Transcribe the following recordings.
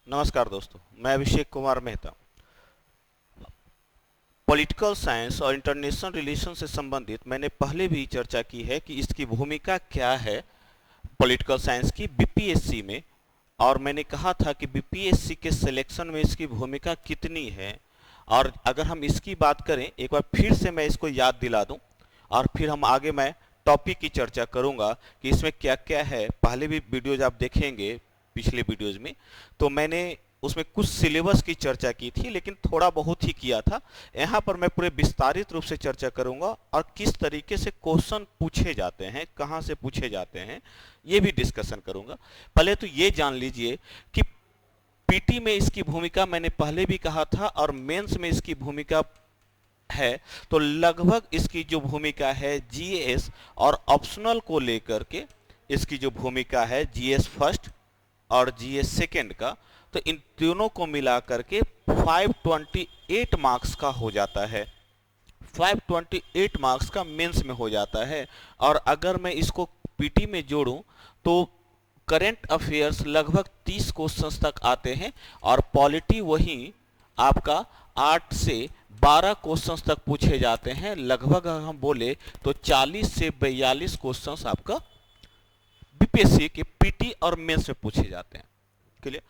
नमस्कार दोस्तों, मैं अभिषेक कुमार मेहता। पॉलिटिकल साइंस और इंटरनेशनल रिलेशन से संबंधित मैंने पहले भी चर्चा की है कि इसकी भूमिका क्या है पॉलिटिकल साइंस की बीपीएससी में। और मैंने कहा था कि बीपीएससी के सिलेक्शन में इसकी भूमिका कितनी है। और अगर हम इसकी बात करें, एक बार फिर से मैं इसको याद दिला दूं और फिर हम आगे मैं टॉपिक की चर्चा करूंगा कि इसमें क्या क्या है। पहले भी वीडियोज आप देखेंगे, पिछले वीडियोज में तो मैंने उसमें कुछ सिलेबस की चर्चा की थी, लेकिन थोड़ा बहुत ही किया था। यहाँ पर मैं पूरे विस्तारित रूप से चर्चा करूंगा और किस तरीके से क्वेश्चन पूछे जाते हैं, कहाँ से पूछे जाते हैं, ये भी डिस्कशन करूंगा। पहले तो ये जान लीजिए कि पीटी में इसकी भूमिका मैंने पहले भी कहा था और मेंस में इसकी भूमिका है। तो लगभग इसकी जो भूमिका है जीएस और ऑप्शनल को लेकर के इसकी जो भूमिका है जीएस फर्स्ट और जीएस सेकेंड का, तो इन दोनों को मिला करके 528 मार्क्स का हो जाता है। 528 मार्क्स का मेंस में हो जाता है। और अगर मैं इसको पीटी में जोड़ूं तो करंट अफेयर्स लगभग 30 क्वेश्चंस तक आते हैं और पॉलिटी वही आपका 8 से 12 क्वेश्चंस तक पूछे जाते हैं। लगभग अगर हम बोले तो 40 से 42 क्वेश्चंस आपका बीपीएससी के पीटी और मेंस में पूछे जाते हैं। क्लियर?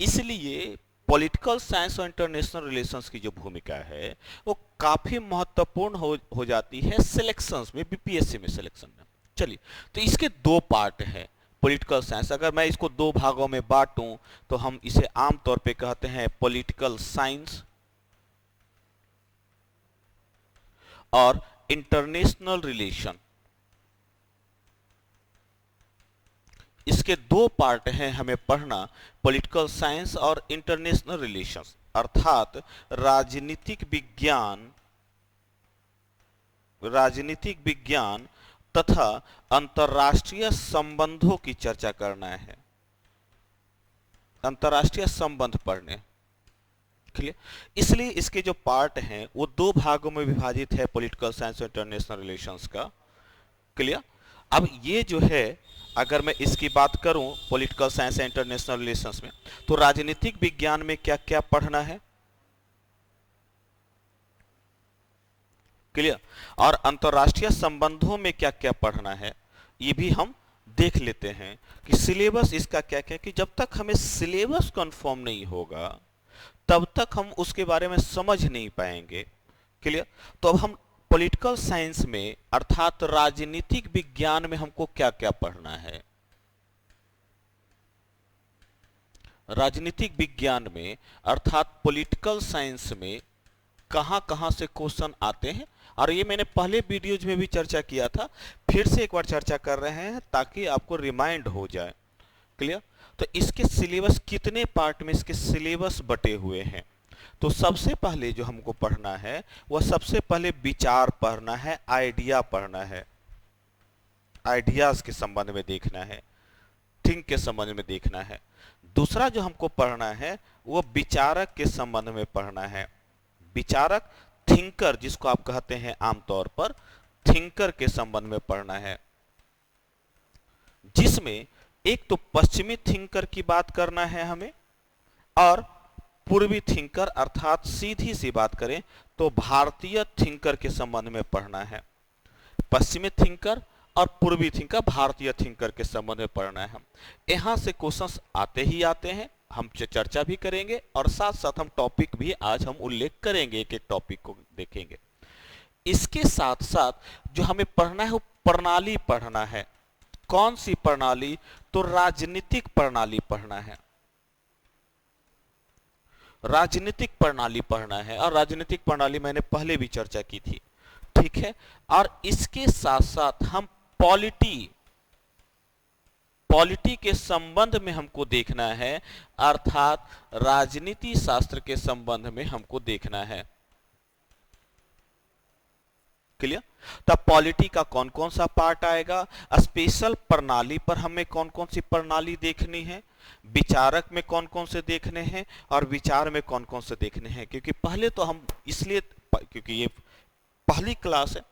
इसलिए पॉलिटिकल साइंस और इंटरनेशनल रिलेशंस की जो भूमिका है वो काफी महत्वपूर्ण हो जाती है सिलेक्शंस में, बीपीएससी में सिलेक्शन में। चलिए, तो इसके दो पार्ट हैं पॉलिटिकल साइंस। अगर मैं इसको दो भागों में बांटूं तो हम इसे आमतौर पे कहते हैं पॉलिटिकल साइंस और इंटरनेशनल रिलेशन। इसके दो पार्ट हैं हमें पढ़ना, पॉलिटिकल साइंस और इंटरनेशनल रिलेशंस, अर्थात राजनीतिक विज्ञान तथा अंतर्राष्ट्रीय संबंधों की चर्चा करना है, अंतर्राष्ट्रीय संबंध पढ़ने। क्लियर? इसलिए इसके जो पार्ट हैं वो दो भागों में विभाजित है पॉलिटिकल साइंस और इंटरनेशनल रिलेशंस का। क्लियर? अब ये जो है, अगर मैं इसकी बात करूं political science and international relations में, तो राजनीतिक विज्ञान में क्या क्या पढ़ना है। क्लियर? और अंतरराष्ट्रीय संबंधों में क्या क्या पढ़ना है, ये भी हम देख लेते हैं कि सिलेबस इसका क्या क्या। कि जब तक हमें सिलेबस कंफर्म नहीं होगा तब तक हम उसके बारे में समझ नहीं पाएंगे। क्लियर? तो अब हम पॉलिटिकल साइंस में अर्थात राजनीतिक विज्ञान में हमको क्या क्या पढ़ना है। राजनीतिक विज्ञान में अर्थात पॉलिटिकल साइंस में कहां कहां से क्वेश्चन आते हैं, और ये मैंने पहले वीडियोज में भी चर्चा किया था, फिर से एक बार चर्चा कर रहे हैं ताकि आपको रिमाइंड हो जाए। क्लियर? तो इसके सिलेबस कितने पार्ट में इसके सिलेबस बटे हुए हैं। तो सबसे पहले जो हमको पढ़ना है वह सबसे पहले विचार पढ़ना है, आइडिया पढ़ना है, आइडियाज के संबंध में देखना है, थिंक के संबंध में देखना है। दूसरा जो हमको पढ़ना है वो विचारक के संबंध में पढ़ना है। विचारक, थिंकर जिसको आप कहते हैं आमतौर पर, थिंकर के संबंध में पढ़ना है, जिसमें एक तो पश्चिमी थिंकर की बात करना है हमें, और पूर्वी थिंकर अर्थात सीधी सी बात करें तो भारतीय थिंकर के संबंध में पढ़ना है। पश्चिमी थिंकर और पूर्वी थिंकर, भारतीय थिंकर के संबंध में पढ़ना है। यहां से क्वेश्चंस आते ही आते हैं, हम चर्चा भी करेंगे और साथ साथ हम टॉपिक भी आज हम उल्लेख करेंगे, एक एक टॉपिक को देखेंगे। इसके साथ साथ जो हमें पढ़ना है वो प्रणाली पढ़ना है। कौन सी प्रणाली? तो राजनीतिक प्रणाली पढ़ना है, राजनीतिक प्रणाली पढ़ना है। और राजनीतिक प्रणाली मैंने पहले भी चर्चा की थी, ठीक है। और इसके साथ साथ हम पॉलिटी के संबंध में हमको देखना है, अर्थात राजनीति शास्त्र के संबंध में हमको देखना है। क्लियर? तब पॉलिटी का कौन कौन सा पार्ट आएगा, स्पेशल प्रणाली पर हमें कौन कौन सी प्रणाली देखनी है, विचारक में कौन कौन से देखने हैं, और विचार में कौन कौन से देखने हैं। क्योंकि पहले तो हम इसलिए, क्योंकि ये पहली क्लास है,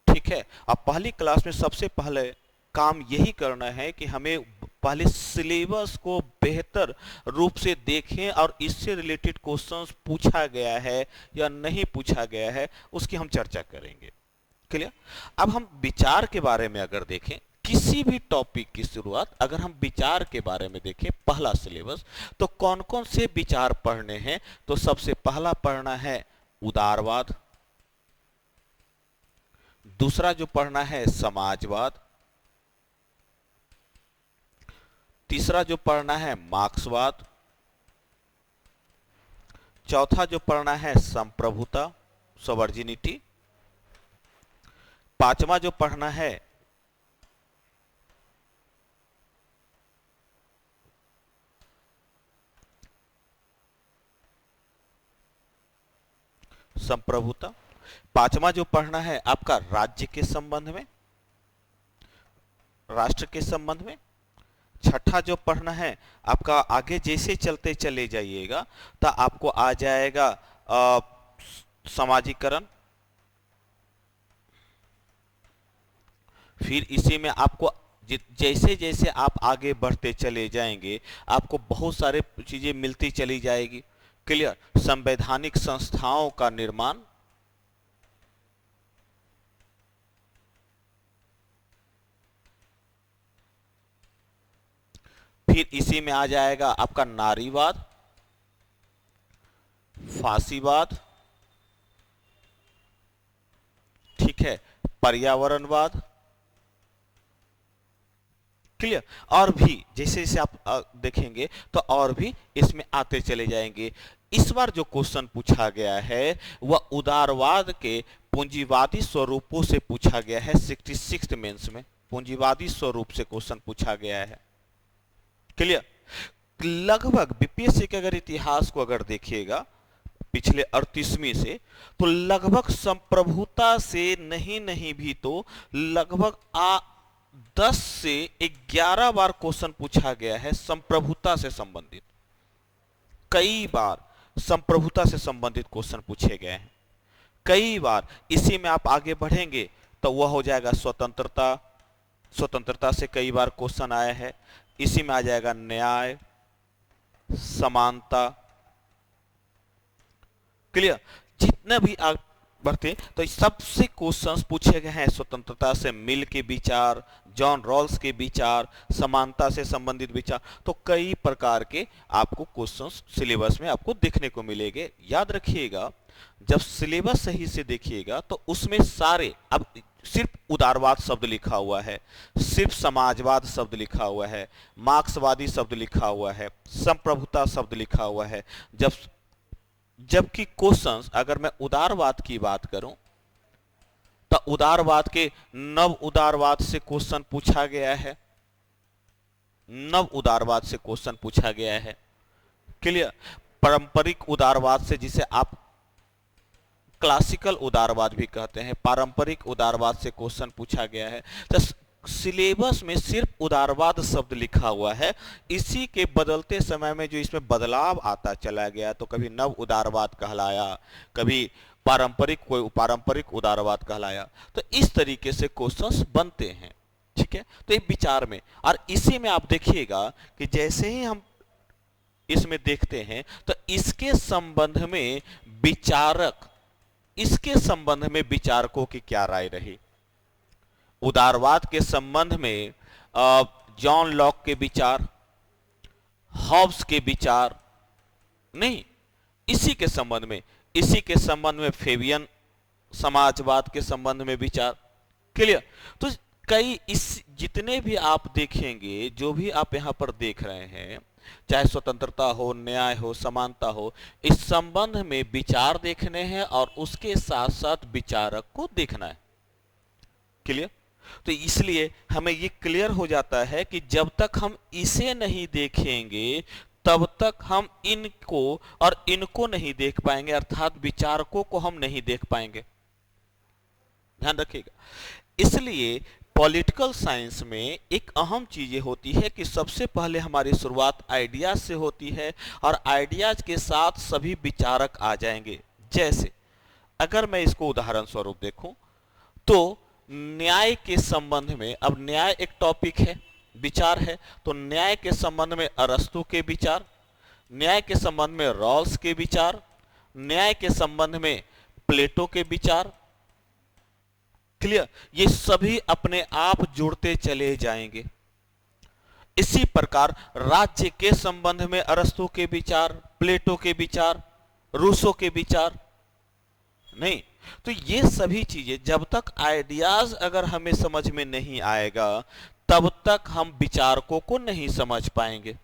ठीक है। अब पहली क्लास में सबसे पहले काम यही करना है कि हमें पहले सिलेबस को बेहतर रूप से देखें और इससे रिलेटेड क्वेश्चंस पूछा गया है या नहीं पूछा गया है उसकी हम चर्चा करेंगे। क्लियर? अब हम विचार के बारे में अगर देखें, किसी भी टॉपिक की शुरुआत अगर हम विचार के बारे में देखें, पहला सिलेबस, तो कौन कौन से विचार पढ़ने हैं? तो सबसे पहला पढ़ना है उदारवाद, दूसरा जो पढ़ना है समाजवाद, तीसरा जो पढ़ना है मार्क्सवाद, चौथा जो पढ़ना है संप्रभुता, सॉवर्जिनिटी, पांचवा जो पढ़ना है संप्रभुता, पांचवा जो पढ़ना है आपका राज्य के संबंध में, राष्ट्र के संबंध में, छठा जो पढ़ना है आपका, आगे जैसे चलते चले जाइएगा तो आपको आ जाएगा समाजीकरण, फिर इसी में आपको जैसे जैसे आप आगे बढ़ते चले जाएंगे आपको बहुत सारे चीजें मिलती चली जाएगी। क्लियर? संवैधानिक संस्थाओं का निर्माण, फिर इसी में आ जाएगा आपका नारीवाद, फांसीवाद, ठीक है, पर्यावरणवाद। क्लियर? और भी जैसे जैसे आप देखेंगे तो और भी इसमें आते चले जाएंगे। इस बार जो क्वेश्चन पूछा गया है वह उदारवाद के पूंजीवादी स्वरूपों से पूछा गया है। 66 मेंस में पूंजीवादी स्वरूप से क्वेश्चन पूछा गया है। क्लियर? लगभग बीपीएससी के अगर इतिहास को अगर देखिएगा पिछले 38वीं से, तो लगभग संप्रभुता से नहीं भी तो लगभग 10 से 11 बार क्वेश्चन पूछा गया है संप्रभुता से संबंधित। कई बार संप्रभुता से संबंधित क्वेश्चन पूछे गए हैं, कई बार। इसी में आप आगे बढ़ेंगे तो वह हो जाएगा स्वतंत्रता, स्वतंत्रता से कई बार क्वेश्चन आया है। इसी में आ जाएगा न्याय, समानता। क्लियर? जितने भी आप बढ़ते तो सबसे क्वेश्चंस पूछे गए हैं स्वतंत्रता से मिल के विचार, जॉन रॉल्स के विचार, समानता से संबंधित विचार। तो कई प्रकार के आपको क्वेश्चंस सिलेबस में आपको देखने को मिलेंगे। याद रखिएगा जब सिलेबस सही से देखिएगा तो उसमें सारे, अब सिर्फ उदारवाद शब्द लिखा हुआ है, सिर्फ समाजवाद शब्द लिखा हुआ है, मार्क्सवादी शब्द लिखा हुआ है, संप्रभुता शब्द लिखा हुआ है। जबकि क्वेश्चंस अगर मैं उदारवाद की बात करूं तो उदारवाद के नव उदारवाद से क्वेश्चन पूछा गया है, नव उदारवाद से क्वेश्चन पूछा गया है। क्लियर? पारंपरिक उदारवाद से, जिसे आप क्लासिकल उदारवाद भी कहते हैं, पारंपरिक उदारवाद से क्वेश्चन पूछा गया है। तो सिलेबस में सिर्फ उदारवाद शब्द लिखा हुआ है। इसी के बदलते समय में जो इसमें बदलाव आता चला गया, तो कभी नव उदारवाद कहलाया, कभी पारंपरिक उदारवाद कहलाया। तो इस तरीके से क्वेश्चंस बनते हैं। ठीक है? तो एक विचार में, और इसी में आप देखिएगा कि जैसे ही हम इसमें देखते हैं तो इसके संबंध में विचारक, इसके संबंध में विचारकों की क्या राय रही। उदारवाद के संबंध में जॉन लॉक के विचार, हॉब्स के विचार नहीं, इसी के संबंध में फेबियन समाजवाद के संबंध में विचार। क्लियर? तो कई इस जितने भी आप देखेंगे, जो भी आप यहां पर देख रहे हैं, चाहे स्वतंत्रता हो, न्याय हो, समानता हो, इस संबंध में विचार देखने हैं और उसके साथ साथ विचारक को देखना है। क्लियर? तो इसलिए हमें ये क्लियर हो जाता है कि जब तक हम इसे नहीं देखेंगे तब तक हम इनको और इनको नहीं देख पाएंगे, अर्थात विचारकों को हम नहीं देख पाएंगे। ध्यान रखिएगा। इसलिए पॉलिटिकल साइंस में एक अहम चीज होती है कि सबसे पहले हमारी शुरुआत आइडियाज से होती है और आइडियाज के साथ सभी विचारक आ जाएंगे। जैसे अगर मैं इसको उदाहरण स्वरूप देखूं तो न्याय के संबंध में, अब न्याय एक टॉपिक है, विचार है, तो न्याय के संबंध में अरस्तु के विचार, न्याय के संबंध में रॉल्स के विचार, न्याय के संबंध में प्लेटो के विचार। क्लियर? ये सभी अपने आप जुड़ते चले जाएंगे। इसी प्रकार राज्य के संबंध में अरस्तु के विचार, प्लेटो के विचार, रूसो के विचार। नहीं, तो ये सभी चीजें जब तक आइडियाज अगर हमें समझ में नहीं आएगा तब तक हम विचारकों को नहीं समझ पाएंगे।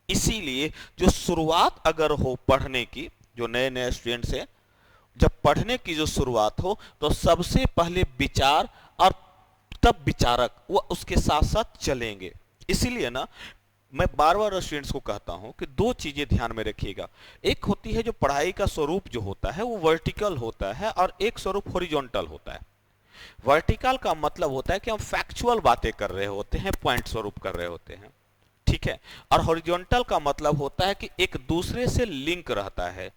इसीलिए जो शुरुआत अगर हो पढ़ने की, जो नए नए स्टूडेंट्स हैं, जब पढ़ने की जो शुरुआत हो तो सबसे पहले विचार और तब विचारक वो उसके साथ साथ चलेंगे। इसीलिए ना मैं बार बार स्टूडेंट्स को कहता हूं कि दो चीजें ध्यान में रखिएगा। एक होती है जो पढ़ाई का स्वरूप जो होता है वो वर्टिकल होता है और एक स्वरूप हॉरिजॉन्टल होता है। वर्टिकल का मतलब होता है कि हम फैक्चुअल बातें कर रहे होते हैं, पॉइंट स्वरूप कर रहे होते हैं, ठीक है। और हॉरिजॉन्टल का मतलब होता है कि एक दूसरे से लिंक रहता है।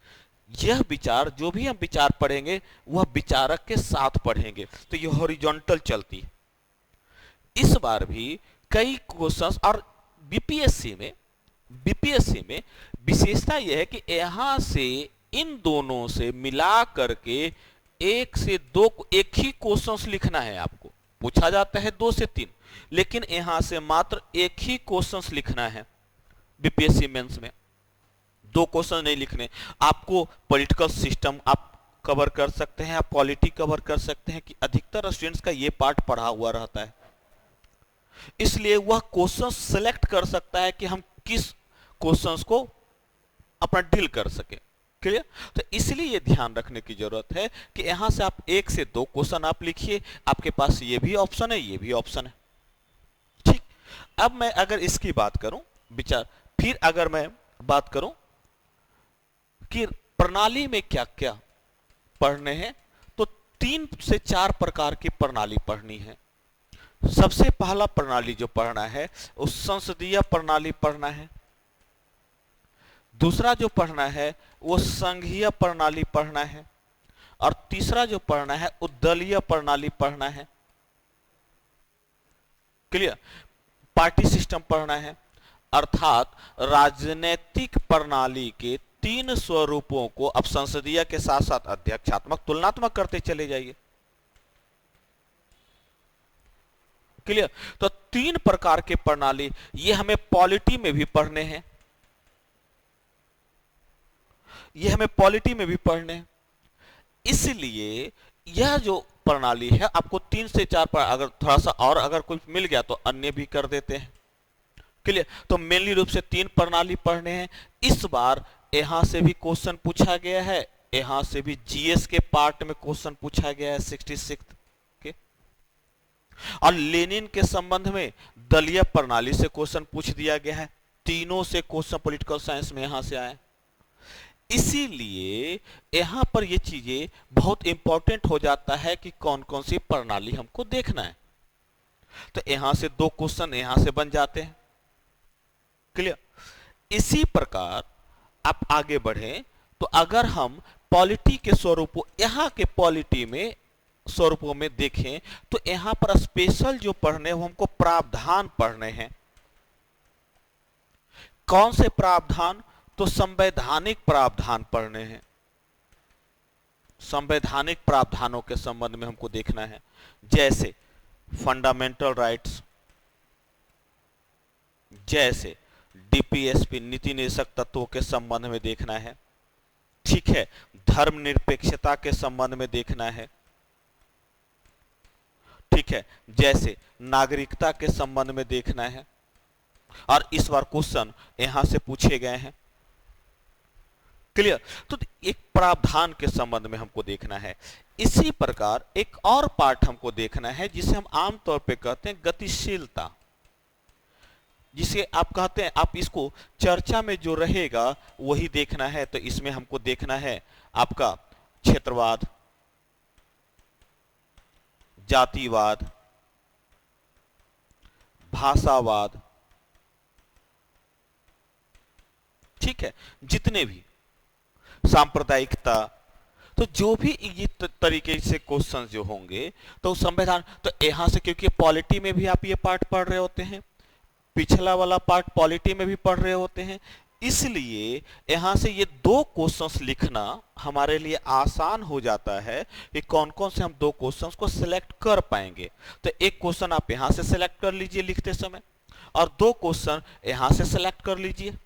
यह विचार, जो भी हम विचार पढ़ेंगे वह विचारक के साथ पढ़ेंगे, तो यह हॉरिजॉन्टल चलती है। इस बार भी कई क्वेश्चंस, और बीपीएससी में विशेषता यह है कि यहां से इन दोनों से मिला करके एक से दो, एक ही क्वेश्चंस लिखना है आपको। पूछा जाता है 2 से 3, लेकिन यहां से मात्र एक ही क्वेश्चंस लिखना है। बीपीएससी मेंस में 2 क्वेश्चन नहीं लिखने। आपको पॉलिटिकल सिस्टम आप कवर कर सकते हैं, आप पॉलिटी कवर कर सकते हैं, कि अधिकतर स्टूडेंट्स का ये पार्ट पढ़ा हुआ रहता है, इसलिए वह क्वेश्चन सेलेक्ट कर सकता है कि हम किस क्वेश्चंस को अपना डील कर सके। क्लियर? तो इसलिए ये ध्यान रखने की जरूरत है कि यहां से आप 1 से 2 क्वेश्चन आप लिखिए, आपके पास ये भी ऑप्शन है, ये भी ऑप्शन है, ठीक। अब मैं अगर इसकी बात करूं विचार, फिर अगर मैं बात करूं कि प्रणाली में क्या क्या पढ़ने हैं, तो 3 से 4 प्रकार की प्रणाली पढ़नी है। सबसे पहला प्रणाली जो पढ़ना है वो संसदीय प्रणाली पढ़ना है। दूसरा जो पढ़ना है वो संघीय प्रणाली पढ़ना है। और तीसरा जो पढ़ना है वो दलीय प्रणाली पढ़ना है। क्लियर? पार्टी सिस्टम पढ़ना है। अर्थात राजनीतिक प्रणाली के 3 स्वरूपों को अब संसदीय के साथ साथ अध्यक्षात्मक, तुलनात्मक करते चले जाइए। क्लियर? तो 3 प्रकार के प्रणाली ये हमें पॉलिटी में भी पढ़ने हैं, ये हमें पॉलिटी में भी पढ़ने हैं। इसलिए यह जो प्रणाली है आपको 3 से 4 पर, अगर थोड़ा सा और अगर कुछ मिल गया तो अन्य भी कर देते हैं। क्लियर? तो मेनली रूप से 3 प्रणाली पढ़ने हैं। इस बार यहां से भी क्वेश्चन पूछा गया है, यहां से भी जीएस के पार्ट में क्वेश्चन पूछा गया है 66 के। और लेनिन के संबंध में दलीय प्रणाली से क्वेश्चन पूछ दिया गया है। तीनों से क्वेश्चन पॉलिटिकल साइंस में यहां से आए। इसीलिए यहां पर ये चीजें बहुत इंपॉर्टेंट हो जाता है कि कौन कौन सी प्रणाली हमको देखना है। तो यहां से 2 क्वेश्चन यहां से बन जाते हैं। क्लियर? इसी प्रकार आप आगे बढ़े तो अगर हम पॉलिटी के स्वरूपों, यहां के पॉलिटी में स्वरूपों में देखें तो यहां पर स्पेशल जो पढ़ने वो हमको प्रावधान पढ़ने हैं। कौन से प्रावधान? तो संवैधानिक प्रावधान पढ़ने हैं। संवैधानिक प्रावधानों के संबंध में हमको देखना है, जैसे फंडामेंटल राइट्स, जैसे डीपीएसपी नीति निदेशक तत्वों के संबंध में देखना है, ठीक है। धर्मनिरपेक्षता के संबंध में देखना है, ठीक है। जैसे नागरिकता के संबंध में देखना है। और इस बार क्वेश्चन यहां से पूछे गए हैं। क्लियर? तो एक प्रावधान के संबंध में हमको देखना है। इसी प्रकार एक और पार्ट हमको देखना है जिसे हम आमतौर पे कहते हैं गतिशीलता, जिसे आप कहते हैं, आप इसको चर्चा में जो रहेगा वही देखना है। तो इसमें हमको देखना है आपका क्षेत्रवाद, जातिवाद, भाषावाद, ठीक है, जितने भी सांप्रदायिकता। तो जो भी ये तरीके से क्वेश्चन जो होंगे, तो संविधान, तो यहाँ से, क्योंकि पॉलिटी में भी आप ये पार्ट पढ़ रहे होते हैं, पिछला वाला पार्ट पॉलिटी में भी पढ़ रहे होते हैं, इसलिए यहां से ये दो क्वेश्चंस लिखना हमारे लिए आसान हो जाता है कि कौन कौन से हम दो क्वेश्चंस को सिलेक्ट कर पाएंगे। तो एक क्वेश्चन आप यहां से सिलेक्ट कर लीजिए लिखते समय, और दो क्वेश्चन यहां से सिलेक्ट कर लीजिए।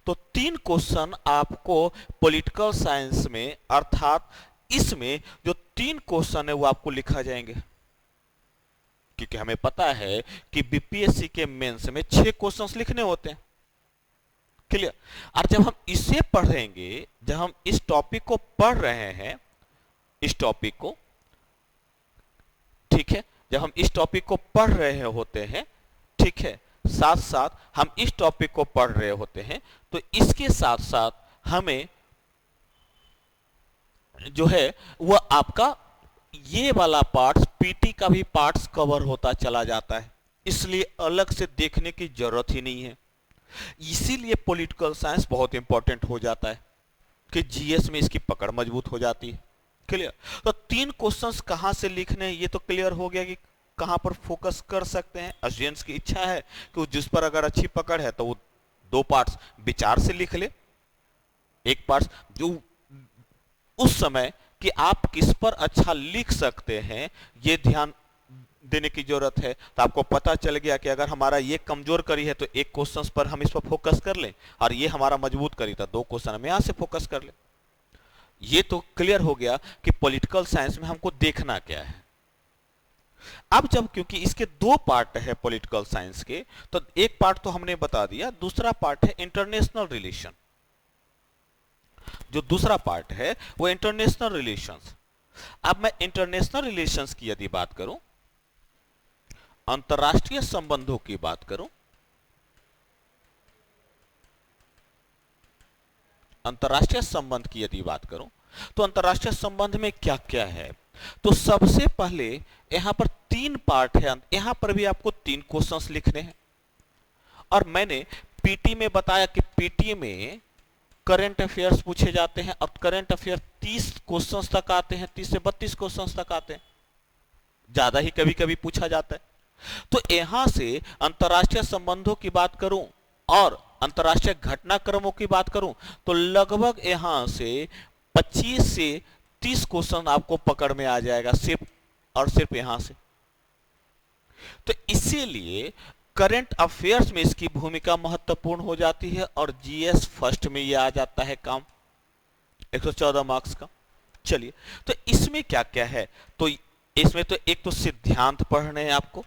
तो तीन क्वेश्चन आपको पॉलिटिकल साइंस में, अर्थात इसमें जो तीन क्वेश्चन है वो आपको लिखा जाएंगे, क्योंकि हमें पता है कि बीपीएससी के मेंस में 6 क्वेश्चंस लिखने होते हैं। क्लियर। और जब हम इसे पढ़ेंगे, जब हम इस टॉपिक को पढ़ रहे हैं, इस टॉपिक को, ठीक है, जब हम इस टॉपिक को पढ़ रहे होते हैं, ठीक है, साथ साथ हम इस टॉपिक को पढ़ रहे होते हैं, तो इसके साथ साथ हमें जो है वह आपका ये वाला पार्ट्स, पीटी का भी पार्ट्स कवर होता चला जाता है, इसलिए अलग से देखने की जरूरत ही नहीं है। इसीलिए पॉलिटिकल साइंस बहुत इंपॉर्टेंट हो जाता है कि जीएस में इसकी पकड़ मजबूत हो जाती है। क्लियर। तो तीन क्वेश्चंस कहां से लिखने हैं ये तो क्लियर हो गया कि कहां पर फोकस कर सकते हैं। स्टूडेंट्स की इच्छा है कि जिस पर अगर अच्छी पकड़ है तो वो दो पार्ट्स विचार से लिख ले, एक पार्ट जो उस समय कि आप किस पर अच्छा लिख सकते हैं ये ध्यान देने की जरूरत है। तो आपको पता चल गया कि अगर हमारा ये कमजोर करी है तो एक क्वेश्चन पर हम इस पर फोकस कर लें, और ये हमारा मजबूत करी तो दो क्वेश्चन हम यहां से फोकस कर लें। ये तो क्लियर हो गया कि पॉलिटिकल साइंस में हमको देखना क्या है। अब जब, क्योंकि इसके दो पार्ट है पॉलिटिकल साइंस के, तो एक पार्ट तो हमने बता दिया, दूसरा पार्ट है इंटरनेशनल रिलेशन। जो दूसरा पार्ट है वो इंटरनेशनल रिलेशंस। अब मैं इंटरनेशनल रिलेशंस की यदि बात करूं, अंतरराष्ट्रीय संबंधों की बात करूं, अंतरराष्ट्रीय संबंध की यदि बात करूं, तो अंतरराष्ट्रीय संबंध में क्या क्या है। तो सबसे पहले यहां पर तीन पार्ट है, यहां पर भी आपको तीन क्वेश्चंस लिखने हैं। और मैंने पीटी में बताया कि पीटी में करंट अफेयर्स पूछे जाते हैं, और करंट अफेयर 30 क्वेश्चंस तक आते हैं, 30 से 32 क्वेश्चंस तक आते हैं, ज्यादा ही कभी कभी पूछा जाता है। तो यहां से अंतरराष्ट्रीय संबंधों की बात करूं और अंतरराष्ट्रीय घटनाक्रमों की बात करूं, तो लगभग यहां से 25 से 30 क्वेश्चन आपको पकड़ में आ जाएगा, सिर्फ और सिर्फ यहां से। तो इसीलिए करंट अफेयर्स में इसकी भूमिका महत्वपूर्ण हो जाती है, और जीएस फर्स्ट में यह आ जाता है काम 114 मार्क्स का। चलिए, तो इसमें क्या क्या है, तो इसमें तो एक तो सिद्धांत पढ़ने हैं आपको,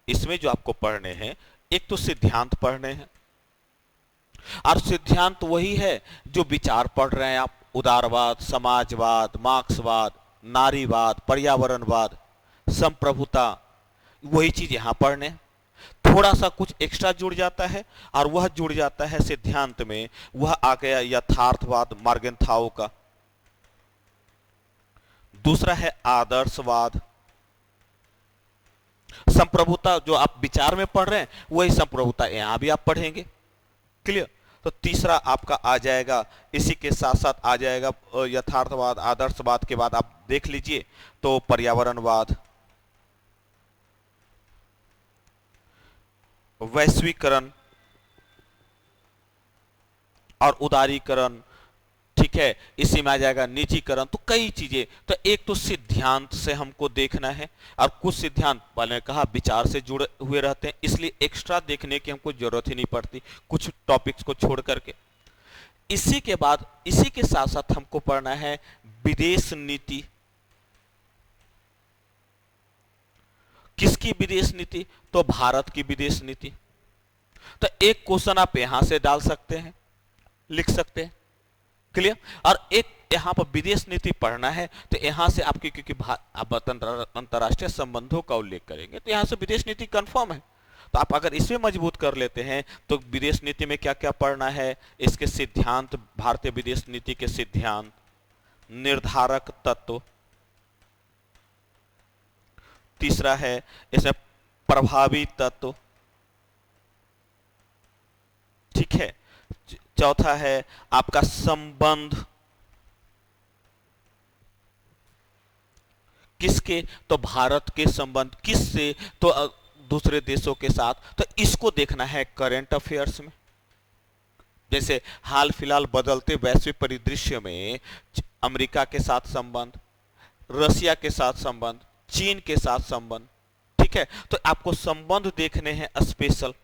इसमें जो आपको पढ़ने हैं एक तो सिद्धांत पढ़ने हैं, और सिद्धांत वही है जो विचार पढ़ रहे हैं आप, उदारवाद, समाजवाद, मार्क्सवाद, नारीवाद, पर्यावरणवाद, संप्रभुता, वही चीज यहां पढ़ने। थोड़ा सा कुछ एक्स्ट्रा जुड़ जाता है, और वह जुड़ जाता है सिद्धांत में, वह आ गया यथार्थवाद मॉर्गेनथाउ का। दूसरा है आदर्शवाद। संप्रभुता जो आप विचार में पढ़ रहे हैं वही संप्रभुता यहां भी आप पढ़ेंगे। क्लियर। तो तीसरा आपका आ जाएगा, इसी के साथ साथ आ जाएगा यथार्थवाद। आदर्शवाद के बाद आप देख लीजिए तो पर्यावरणवाद, वैश्वीकरण और उदारीकरण, ठीक है, इसी में आ जाएगा निजीकरण। तो कई चीजें, तो एक तो सिद्धांत से हमको देखना है, और कुछ सिद्धांत मैंने कहा विचार से जुड़े हुए रहते हैं, इसलिए एक्स्ट्रा देखने की हमको जरूरत ही नहीं पड़ती कुछ टॉपिक्स को छोड़ करके। इसी के बाद, इसी के साथ साथ हमको पढ़ना है विदेश नीति। किसकी विदेश नीति, तो भारत की विदेश नीति। तो एक क्वेश्चन आप यहां से डाल सकते हैं, लिख सकते हैं। क्लियर। और एक यहां पर विदेश नीति पढ़ना है, तो यहां से आपकी, क्योंकि आप अंतरराष्ट्रीय संबंधों का उल्लेख करेंगे, तो यहां से विदेश नीति कंफर्म है। तो आप अगर इसमें मजबूत कर लेते हैं तो विदेश नीति में क्या क्या पढ़ना है, इसके सिद्धांत, भारतीय विदेश नीति के सिद्धांत, निर्धारक तत्व, तीसरा है इसमें प्रभावी तत्व, ठीक है, चौथा है आपका संबंध, किसके? तो भारत के संबंध। किससे? तो दूसरे देशों के साथ। तो इसको देखना है करंट अफेयर्स में। जैसे हाल फिलहाल बदलते वैश्विक परिदृश्य में अमेरिका के साथ संबंध, रसिया के साथ संबंध, चीन के साथ संबंध, ठीक है। तो आपको संबंध देखने हैं स्पेशल।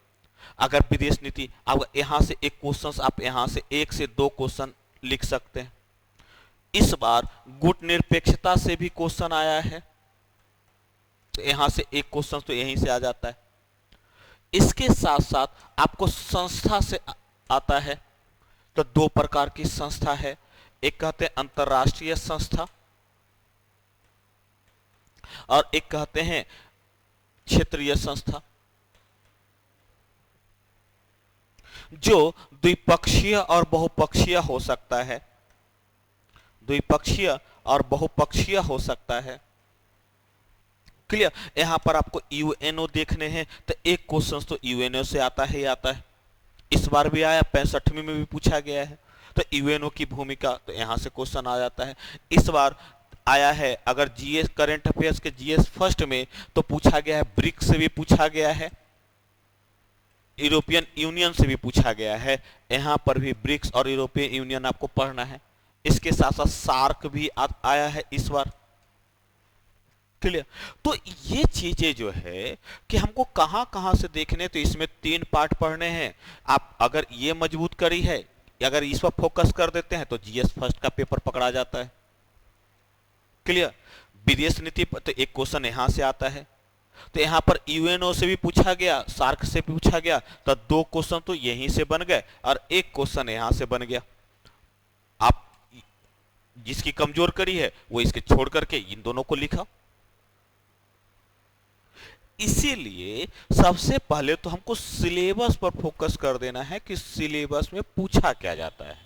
अगर विदेश नीति, अब यहां से एक क्वेश्चन, आप यहां से 1 से 2 क्वेश्चन लिख सकते हैं। इस बार गुट निरपेक्षता से भी क्वेश्चन आया है, तो यहां से एक क्वेश्चन तो यहीं से आ जाता है। इसके साथ साथ आपको संस्था से आता है। तो 2 प्रकार की संस्था है, एक कहते हैं अंतरराष्ट्रीय संस्था और एक कहते हैं क्षेत्रीय संस्था, जो द्विपक्षीय और बहुपक्षीय हो सकता है। द्विपक्षीय और बहुपक्षीय हो सकता है। क्लियर? यहां पर आपको यूएनओ देखने हैं, तो एक क्वेश्चन तो यूएनओ से आता है ही आता है। इस बार भी आया, 65वीं में भी पूछा गया है। तो यूएनओ की भूमिका, तो यहां से क्वेश्चन आ जाता है। इस बार आया है, अगर जीएस करंट अफेयर्स के जीएस फर्स्ट में तो पूछा गया है, ब्रिक्स से भी पूछा गया है, यूरोपियन यूनियन से भी पूछा गया है। यहां पर भी ब्रिक्स और यूरोपियन यूनियन आपको पढ़ना है। इसके साथ साथ सार्क भी आया है इस बार। क्लियर? तो ये चीजें जो है कि हमको कहां कहां से देखने, तो इसमें 3 पार्ट पढ़ने हैं। आप अगर ये मजबूत करी है, अगर इस पर फोकस कर देते हैं तो जीएस फर्स्ट का पेपर पकड़ा जाता है। क्लियर? विदेश नीति पर तो एक क्वेश्चन यहां से आता है, तो यहां पर यूएनओ से भी पूछा गया, सार्क से भी पूछा गया, तो 2 क्वेश्चन तो यहीं से बन गए और एक क्वेश्चन यहां से बन गया। आप जिसकी कमजोर कड़ी है वो इसके छोड़ करके इन दोनों को लिखा। इसीलिए सबसे पहले तो हमको सिलेबस पर फोकस कर देना है कि सिलेबस में पूछा क्या जाता है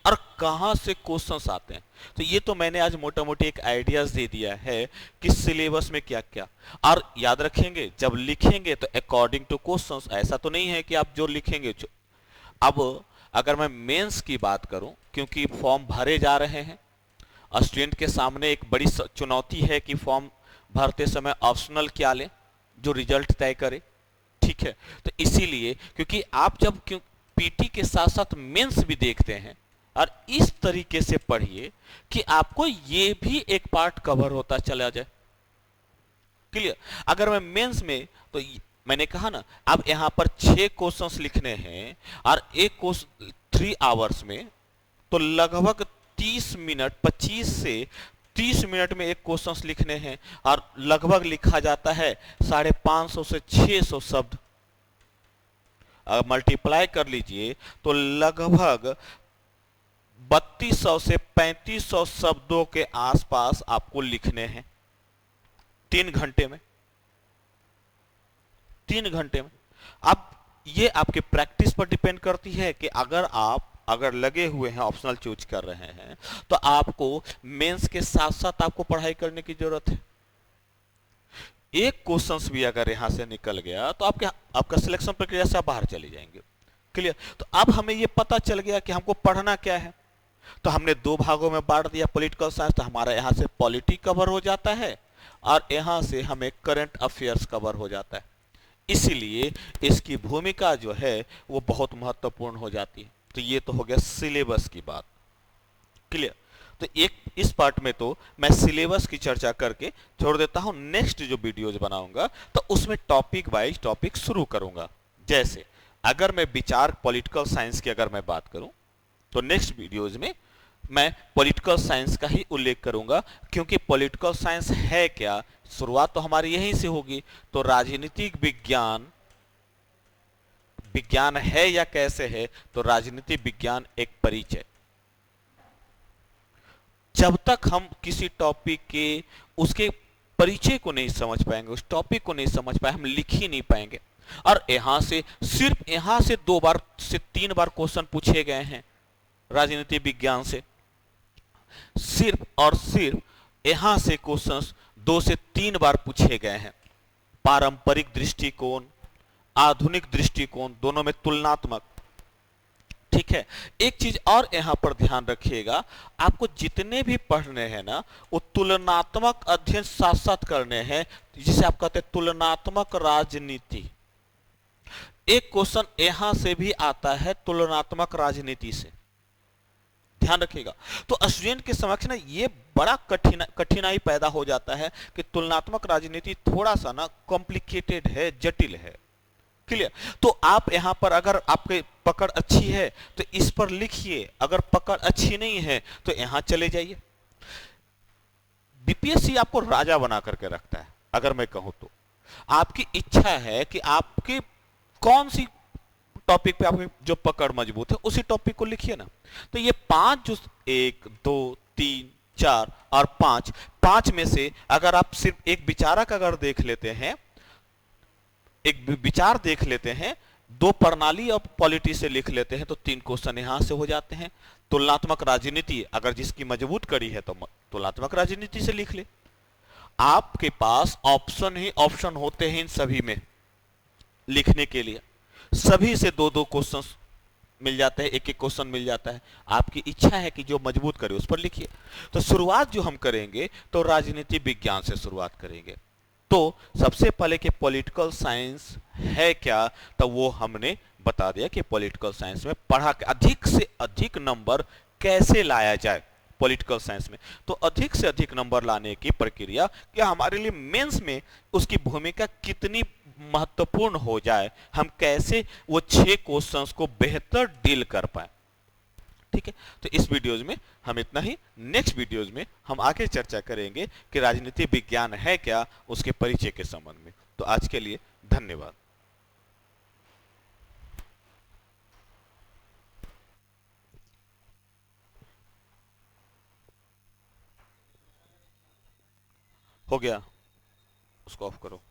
और कहां से क्वेश्चंस आते हैं। तो ये तो मैंने आज मोटा मोटी एक आइडियाज दे दिया है कि सिलेबस में क्या क्या। और याद रखेंगे, जब लिखेंगे तो अकॉर्डिंग टू क्वेश्चंस, ऐसा तो नहीं है कि आप जो लिखेंगे। अब अगर मैं मेंस की बात करूं, क्योंकि फॉर्म भरे जा रहे हैं, स्टूडेंट के सामने एक बड़ी चुनौती है कि फॉर्म भरते समय ऑप्शनल क्या लें जो रिजल्ट तय करे। ठीक है, तो इसीलिए क्योंकि आप जब पीटी के साथ साथ मेंस भी देखते हैं, और इस तरीके से पढ़िए कि आपको ये भी एक पार्ट कवर होता चला जाए। क्लियर? अगर मैं मेंस में, तो मैंने कहा ना, अब यहां पर 6 क्वेश्चंस लिखने हैं और एक क्वेश्चन 3 आवर्स में, तो लगभग 30 मिनट, 25 से 30 मिनट में एक क्वेश्चन लिखने हैं और लगभग लिखा जाता है 550 से 600 शब्द। मल्टीप्लाई कर लीजिए तो लगभग 3200 से 3500 शब्दों के आसपास आपको लिखने हैं 3 घंटे में। 3 घंटे में। अब ये आपके प्रैक्टिस पर डिपेंड करती है कि अगर लगे हुए हैं, ऑप्शनल चूज कर रहे हैं, तो आपको मेंस के साथ साथ आपको पढ़ाई करने की जरूरत है। एक क्वेश्चंस भी अगर यहां से निकल गया तो आपका सिलेक्शन प्रक्रिया से आप बाहर चले जाएंगे। क्लियर? तो अब हमें यह पता चल गया कि हमको पढ़ना क्या है। तो हमने 2 भागों में बांट दिया पॉलिटिकल साइंस, तो हमारा यहां से पॉलिटी कवर हो जाता है और यहां से हमें करंट अफेयर्स कवर हो जाता है। इसीलिए इसकी भूमिका जो है वो बहुत महत्वपूर्ण हो जाती है। तो ये तो हो गया सिलेबस की बात। क्लियर? तो इस पार्ट में तो मैं सिलेबस की चर्चा करके छोड़ देता हूं। नेक्स्ट जो वीडियोज बनाऊंगा तो उसमें टॉपिक वाइज टॉपिक शुरू करूंगा। जैसे अगर मैं विचार पॉलिटिकल साइंस की अगर मैं बात करूं, तो नेक्स्ट वीडियोज में मैं पॉलिटिकल साइंस का ही उल्लेख करूंगा, क्योंकि पॉलिटिकल साइंस है क्या, शुरुआत तो हमारी यहीं से होगी। तो राजनीतिक विज्ञान है या कैसे है, तो राजनीतिक विज्ञान एक परिचय। जब तक हम किसी टॉपिक के उसके परिचय को नहीं समझ पाएंगे, उस टॉपिक को नहीं समझ पाए, हम लिख ही नहीं पाएंगे। और सिर्फ यहां से 2 बार से 3 बार क्वेश्चन पूछे गए हैं राजनीतिक विज्ञान से। सिर्फ और सिर्फ यहां से क्वेश्चंस 2 से 3 बार पूछे गए हैं। पारंपरिक दृष्टिकोण, आधुनिक दृष्टिकोण, दोनों में तुलनात्मक। ठीक है। एक चीज और यहां पर ध्यान रखिएगा, आपको जितने भी पढ़ने हैं ना, वो तुलनात्मक अध्ययन साथ साथ करने हैं, जिसे आप कहते हैं तुलनात्मक राजनीति। एक क्वेश्चन यहां से भी आता है तुलनात्मक राजनीति से, ध्यान रखिएगा। तो स्टूडेंट के समक्ष ना ये बड़ा कठिनाई पैदा हो जाता है कि तुलनात्मक राजनीति थोड़ा सा ना कॉम्प्लिकेटेड है, जटिल है। क्लियर? तो आप यहां पर अगर आपके पकड़ अच्छी है तो इस पर लिखिए, अगर पकड़ अच्छी नहीं है तो यहां चले जाइए। बीपीएससी आपको राजा बना करके रखता है, अगर मैं कहूं तो। आपकी इच्छा है कि आपकी कौन सी टॉपिक पे आपकी जो पकड़ मजबूत है उसी टॉपिक को लिखिए ना। तो ये पांच जो, एक दो तीन चार और पांच, पांच में से अगर आप सिर्फ एक विचारक अगर देख लेते हैं, एक विचार देख लेते हैं, दो प्रणाली और पॉलिटी से लिख लेते हैं, तो तीन क्वेश्चन यहां से हो जाते हैं। तुलनात्मक राजनीति अगर जिसकी मजबूत कड़ी है तो तुलनात्मक राजनीति से लिख ले। आपके पास ऑप्शन ही ऑप्शन होते हैं इन सभी में लिखने के लिए, सभी से दो दो क्वेश्चन मिल जाते हैं, एक एक क्वेश्चन मिल जाता है। आपकी इच्छा है कि जो मजबूत करे उस पर लिखिए। तो शुरुआत जो हम करेंगे तो राजनीति विज्ञान से शुरुआत करेंगे। तो सबसे पहले कि पॉलिटिकल साइंस है क्या, तो वो हमने बता दिया कि पॉलिटिकल साइंस में पढ़ा के अधिक से अधिक नंबर कैसे लाया जाए पॉलिटिकल साइंस में। तो अधिक से अधिक नंबर लाने की प्रक्रिया क्या हमारे लिए मेंस में उसकी भूमिका कितनी महत्वपूर्ण हो जाए, हम कैसे वो 6 क्वेश्चंस को बेहतर डील कर पाए। ठीक है, तो इस वीडियोज में हम इतना ही। नेक्स्ट वीडियोज में हम आगे चर्चा करेंगे कि राजनीति विज्ञान है क्या, उसके परिचय के संबंध में। तो आज के लिए धन्यवाद। हो गया, उसको ऑफ करो।